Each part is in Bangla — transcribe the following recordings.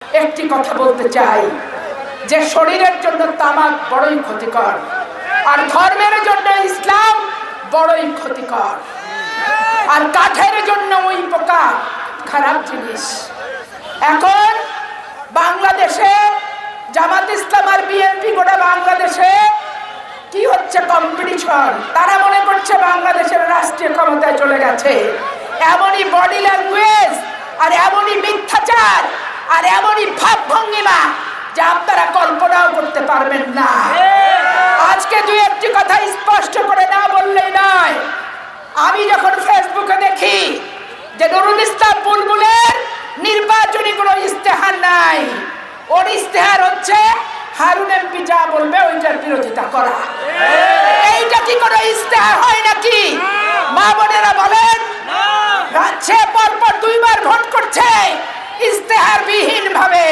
একটি কথা বলতে চাই যে শরীরের জন্য তামাক বড়ই ক্ষতিকর, আর ধর্মের জন্য ইসলাম বড়ই ক্ষতিকর, আর কাঠের জন্য ওই পোকা খারাপ জিনিস। এখন বাংলাদেশে জামাত ইসলাম আর বিএনপি গোটা বাংলাদেশে কি হচ্ছে কম্পিটিশন। তারা মনে করছে বাংলাদেশের রাষ্ট্রীয় ক্ষমতায় চলে গেছে। এমনই বডি ল্যাঙ্গুয়েজ আর এমনই মিথ্যাচার আর এমনই ভাব ভঙ্গিমা যা আপনারা কল্পনাও করতে পারবেন না। আজকে দুই একটি কথা স্পষ্ট করে না বললেই নয়। আমি যখন ফেসবুকে দেখি যে নুরুল ইসলাম বুলবুলের নির্বাচনী কোনো ইস্তেহার নাই, ওর ইস্তেহার হচ্ছে হারুন এমপি যা বলবে ওইটার বিরোধিতা করা। এইটা কি কোনো ইস্তেহার হয় নাকি? মা বোনেরা বলেন, সে পরপর দুইবার ভোট করছে ইস্তেহার বিহীন ভাবে।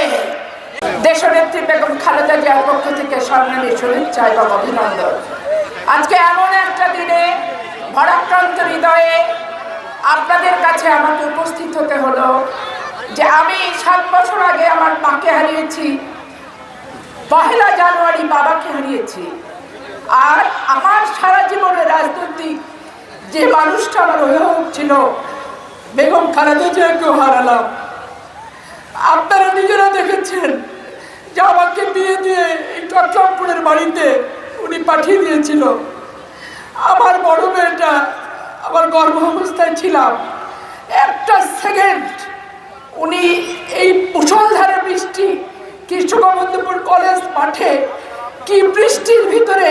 দেশনেত্রী বেগম খালেদা জিয়ার পক্ষ থেকে সম্মানী শুভেচ্ছা এবং অভিনন্দন। আজকে এমন একটা দিনে ভারাক্রান্ত হৃদয়ে আপনাদের কাছে আমাকে উপস্থিত হতে হলো যে আমি 7 বছর আগে আমার মাকে হারিয়েছি, 1 জানুয়ারি বাবাকে হারিয়েছি। আর আমার সারা জীবনের রাজনৈতিক যে মানুষটা আমার অভিভাবক ছিল বেগম খালেদা জিয়াকেও হারালাম। আপনারা নিজেরা দেখেছেন যে আমাকে বিয়ে দিয়ে এই চট্টগ্রামের বাড়িতে উনি পাঠিয়ে দিয়েছিল। আমার বড় মেয়েটা আমার গর্ভাবস্থায় ছিলাম, একটা সেকেন্ড উনি এই মুষলধারে বৃষ্টি কৃষ্ণগোবিন্দপুর কলেজ মাঠে কি বৃষ্টির ভিতরে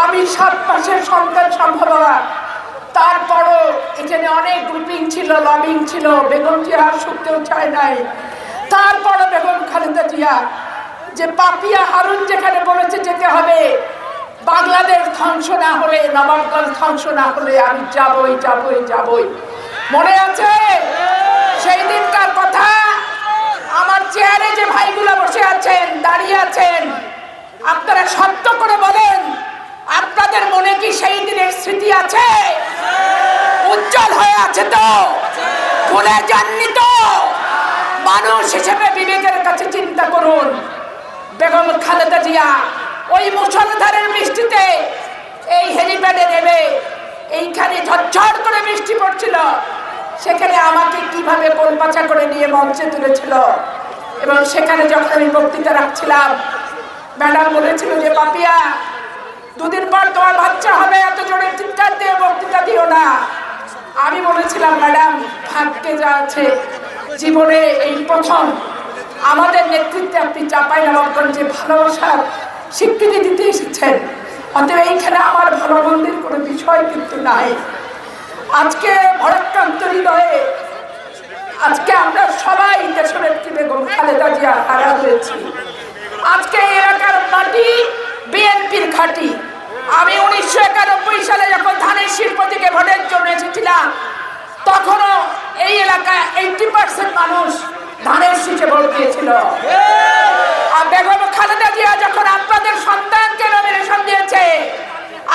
আমি 7 মাসের সন্তান সম্ভবা, তারপরও এখানে অনেক গ্রুপিং ছিল, লবিং ছিল, বেগম জিয়া শুনতেও চায় নাই। তারপরও বেগম খালেদা জিয়া যে পাপিয়া হারুন যেখানে বলেছে যেতে হবে, বাংলাদেশ ধ্বংস না হলে, নবাবগঞ্জ ধ্বংস না হলে আমি যাবই যাবই যাবই। মনে আছে সেই দিনকার কথা? আমার চেয়ারে যে ভাইগুলো বসে আছেন, দাঁড়িয়ে আছেন, আপনারা সত্য করে বলেন, আপনাদের মনে কি সেই দিনের স্মৃতি আছে? উজ্জ্বল হয়ে আছে তো? ভুলে যাননি তো? মানুষ হিসেবে বিবেকের কাছে চিন্তা করুন। বেগম খালেদা জিয়া ওই মুষলধারের বৃষ্টিতে এই হেলিপ্যাডে নেমে এইখানে ঝরঝর করে বৃষ্টি পড়ছিল, সেখানে আমাকে কিভাবে কোলপাচা করে নিয়ে মঞ্চে তুলেছিল। এবং সেখানে যখন আমি বক্তৃতা রাখছিলাম, ম্যাডাম বলেছিল যে পাপিয়া 2 দিন পর তোমার বাচ্চা হবে, এত জোরে চিৎকার দিয়ে বক্তৃতা দিও না। আমি বলেছিলাম ম্যাডাম, ভাগ্যে যা আছে, জীবনে এই প্রথম আমাদের নেতৃত্বে আপনি চাঁপাইনবাবগঞ্জে ভালোবাসার স্বীকৃতি দিতে এসেছেন, অতএব এইখানে আমার ভালো মন্দের কোনো বিষয় কিন্তু নাই। আজকে ভারাক্রান্ত হৃদয়ে আজকে আমরা সবাই দেশনেত্রী বেগম খালেদা জিয়া হারা হয়েছি। আজকে এলাকার মাটি বিএনপির ঘাঁটি। আমি 1991 সালে যখন ধানের শীষ প্রতীকে ভোটের জন্য এসেছিলাম, তখনও এই এলাকায় 80% মানুষ ধানের শীষে ভোট দিয়েছিল। আর বেগম খালেদা জিয়া যখন আপনাদের সন্তানকে নমিনেশন দিয়েছে,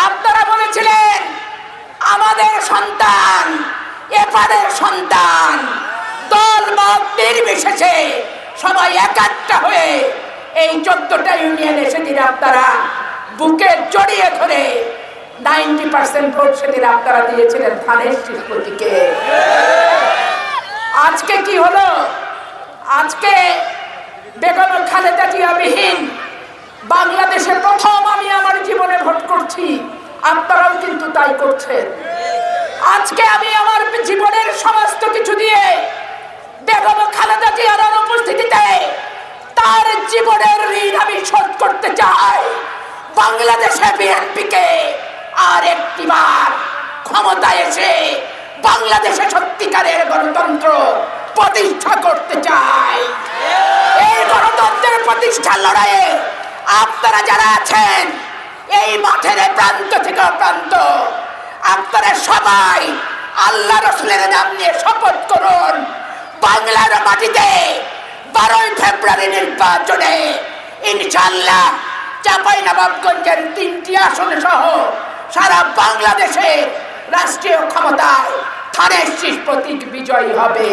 আপনারা বলেছিলেন আমাদের সন্তান, এপারের সন্তান, দল মত নির্বিশেষে সবাই একাত্তা হয়ে এই 14টা ইউনিয়নে সেদিন আপনারা বুকে জড়িয়ে ধরে 90% ভোট সেদিন আপনারা দিয়েছিলেন ধানের শীষ প্রতীকে। আজকে কি হলো? আজকে বেগম খালেদা জিয়া বিহীন বাংলাদেশে প্রথম আমি আমার জীবনে ভোট করছি, আপনারাও কিন্তু তাই করছেন। আজকে আমি আমার জীবনের সমস্ত কিছু দিয়ে বেগম খালেদা জিয়ার অনুপস্থিতিতে তার জীবনের ঋণ আমি শোধ করতে চাই। বাংলাদেশে বিএনপিকে আর একটিবার ক্ষমতায় এসে বাংলাদেশে সত্যিকারের গণতন্ত্র প্রতিষ্ঠা করতে চাই। এই গণতন্ত্রের প্রতিষ্ঠার লড়াইয়ে আপনারা যারা আছেন, এই মাঠের প্রান্ত থেকে প্রান্ত, আপনারা সবাই আল্লাহ রসুলের নাম নিয়ে শপথ করুন, বাংলার মাটিতে 12 ফেব্রুয়ারি নির্বাচনে ইনশাআল্লাহ চাঁপাইনবাবগঞ্জের 3টি আসন সহ সারা বাংলাদেশে রাষ্ট্রীয় ক্ষমতায় ধানের শীষ প্রতীক বিজয়ী হবে।